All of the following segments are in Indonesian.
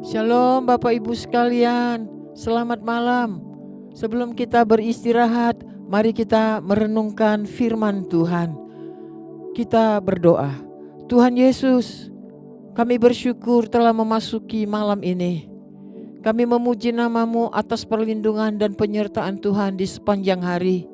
Shalom Bapak Ibu sekalian, selamat malam. Sebelum kita beristirahat, mari kita merenungkan firman Tuhan. Kita berdoa. Tuhan Yesus, kami bersyukur telah memasuki malam ini. Kami memuji nama-Mu atas perlindungan dan penyertaan Tuhan di sepanjang hari.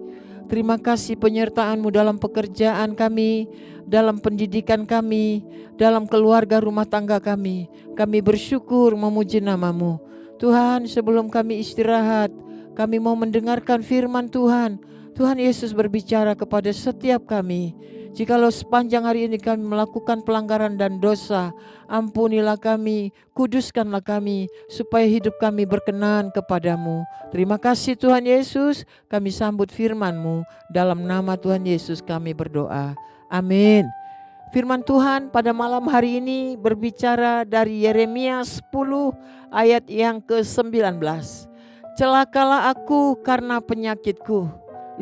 Terima kasih penyertaan-Mu dalam pekerjaan kami, dalam pendidikan kami, dalam keluarga rumah tangga kami. Kami bersyukur memuji nama-Mu. Tuhan, sebelum kami istirahat, kami mau mendengarkan firman Tuhan. Tuhan Yesus berbicara kepada setiap kami. Jikalau sepanjang hari ini kami melakukan pelanggaran dan dosa, ampunilah kami, kuduskanlah kami, supaya hidup kami berkenan kepadamu. Terima kasih Tuhan Yesus, kami sambut firman-Mu. Dalam nama Tuhan Yesus kami berdoa. Amin. Firman Tuhan pada malam hari ini berbicara dari Yeremia 10 ayat yang ke-19. Celakalah aku karena penyakitku,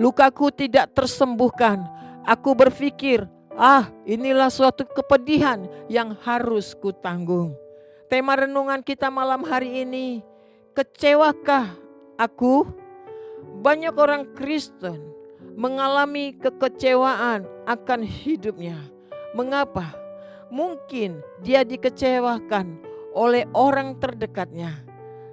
lukaku tidak tersembuhkan. Aku berpikir, inilah suatu kepedihan yang harus kutanggung. Tema renungan kita malam hari ini, kecewakah aku? Banyak orang Kristen mengalami kekecewaan akan hidupnya. Mengapa? Mungkin dia dikecewakan oleh orang terdekatnya.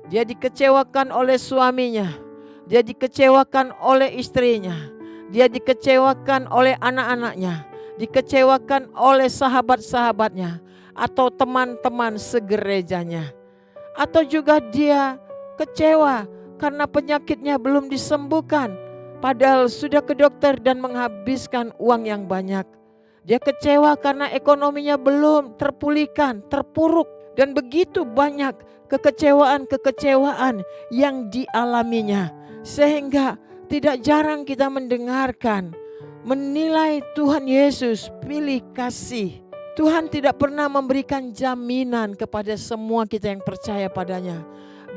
Dia dikecewakan oleh suaminya. Dia dikecewakan oleh istrinya. Dia dikecewakan oleh anak-anaknya, dikecewakan oleh sahabat-sahabatnya, atau teman-teman segerejanya. Atau juga dia kecewa karena penyakitnya belum disembuhkan, padahal sudah ke dokter dan menghabiskan uang yang banyak. Dia kecewa karena ekonominya belum terpulihkan, terpuruk, dan begitu banyak kekecewaan-kekecewaan yang dialaminya. Sehingga tidak jarang kita mendengarkan, menilai Tuhan Yesus pilih kasih. Tuhan tidak pernah memberikan jaminan kepada semua kita yang percaya padanya,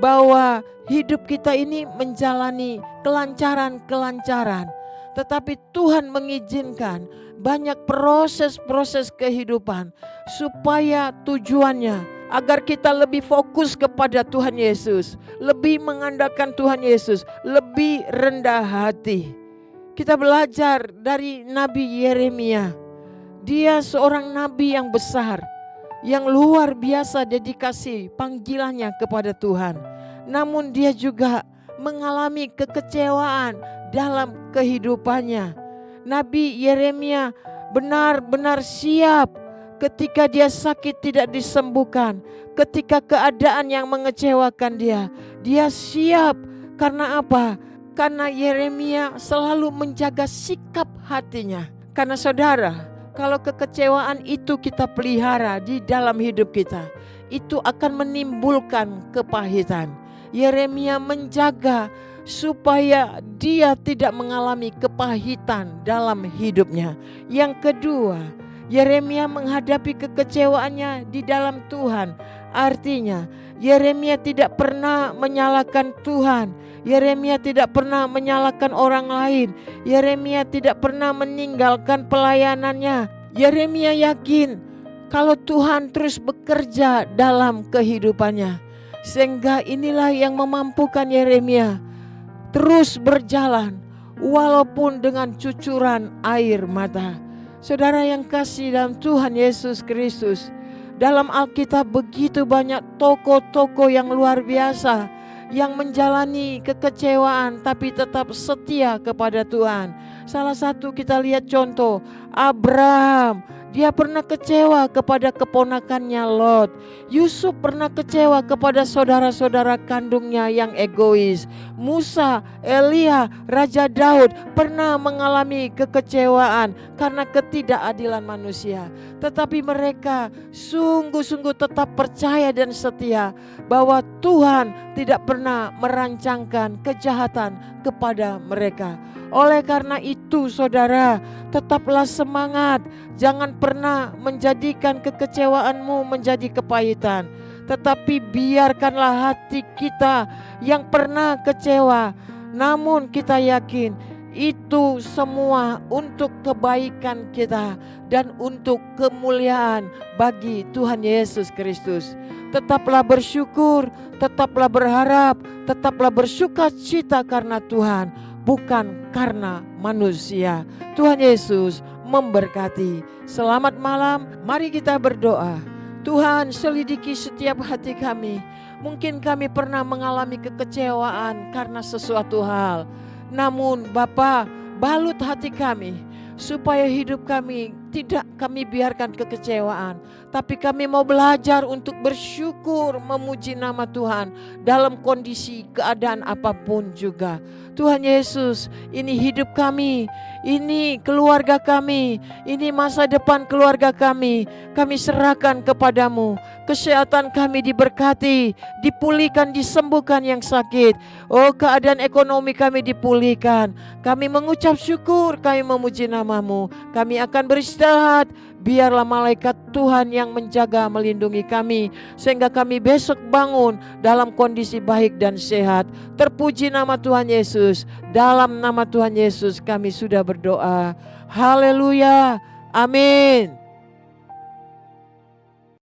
bahwa hidup kita ini menjalani kelancaran-kelancaran. Tetapi Tuhan mengizinkan banyak proses-proses kehidupan, supaya tujuannya agar kita lebih fokus kepada Tuhan Yesus, lebih mengandalkan Tuhan Yesus, lebih rendah hati. Kita belajar dari Nabi Yeremia. Dia seorang nabi yang besar, yang luar biasa dedikasi panggilannya kepada Tuhan. Namun dia juga mengalami kekecewaan dalam kehidupannya. Nabi Yeremia benar-benar siap ketika dia sakit tidak disembuhkan, ketika keadaan yang mengecewakan dia. Dia siap karena apa? Karena Yeremia selalu menjaga sikap hatinya. Karena saudara, kalau kekecewaan itu kita pelihara di dalam hidup kita, itu akan menimbulkan kepahitan. Yeremia menjaga supaya dia tidak mengalami kepahitan dalam hidupnya. Yang kedua, Yeremia menghadapi kekecewaannya di dalam Tuhan. Artinya Yeremia tidak pernah menyalahkan Tuhan. Yeremia tidak pernah menyalahkan orang lain. Yeremia tidak pernah meninggalkan pelayanannya. Yeremia yakin kalau Tuhan terus bekerja dalam kehidupannya. Sehingga inilah yang memampukan Yeremia terus berjalan walaupun dengan cucuran air mata. Saudara yang kasih dalam Tuhan Yesus Kristus, dalam Alkitab begitu banyak tokoh-tokoh yang luar biasa yang menjalani kekecewaan tapi tetap setia kepada Tuhan. Salah satu kita lihat contoh Abraham. Dia pernah kecewa kepada keponakannya Lot. Yusuf pernah kecewa kepada saudara-saudara kandungnya yang egois. Musa, Elia, Raja Daud pernah mengalami kekecewaan karena ketidakadilan manusia. Tetapi mereka sungguh-sungguh tetap percaya dan setia bahwa Tuhan tidak pernah merancangkan kejahatan kepada mereka. Oleh karena itu saudara, tetaplah semangat. Jangan pernah menjadikan kekecewaanmu menjadi kepahitan. Tetapi biarkanlah hati kita yang pernah kecewa, namun kita yakin Itu semua untuk kebaikan kita dan untuk kemuliaan bagi Tuhan Yesus Kristus. Tetaplah bersyukur, tetaplah berharap, tetaplah bersukacita karena Tuhan, bukan karena manusia. Tuhan Yesus memberkati. Selamat malam, mari kita berdoa. Tuhan, selidiki setiap hati kami. Mungkin kami pernah mengalami kekecewaan karena sesuatu hal. Namun Bapa, balut hati kami supaya hidup kami tidak kami biarkan kekecewaan, tapi kami mau belajar untuk bersyukur, memuji nama Tuhan dalam kondisi keadaan apapun juga. Tuhan Yesus, ini hidup kami, ini keluarga kami, ini masa depan keluarga kami serahkan kepadamu. Kesehatan kami diberkati, dipulihkan, disembuhkan yang sakit. Oh, keadaan ekonomi kami dipulihkan. Kami mengucap syukur, kami memuji namamu. Kami akan beristirahat. Biarlah malaikat Tuhan yang menjaga, melindungi kami, sehingga kami besok bangun dalam kondisi baik dan sehat. Terpuji nama Tuhan Yesus. Dalam nama Tuhan Yesus kami sudah berdoa. Haleluya. Amin.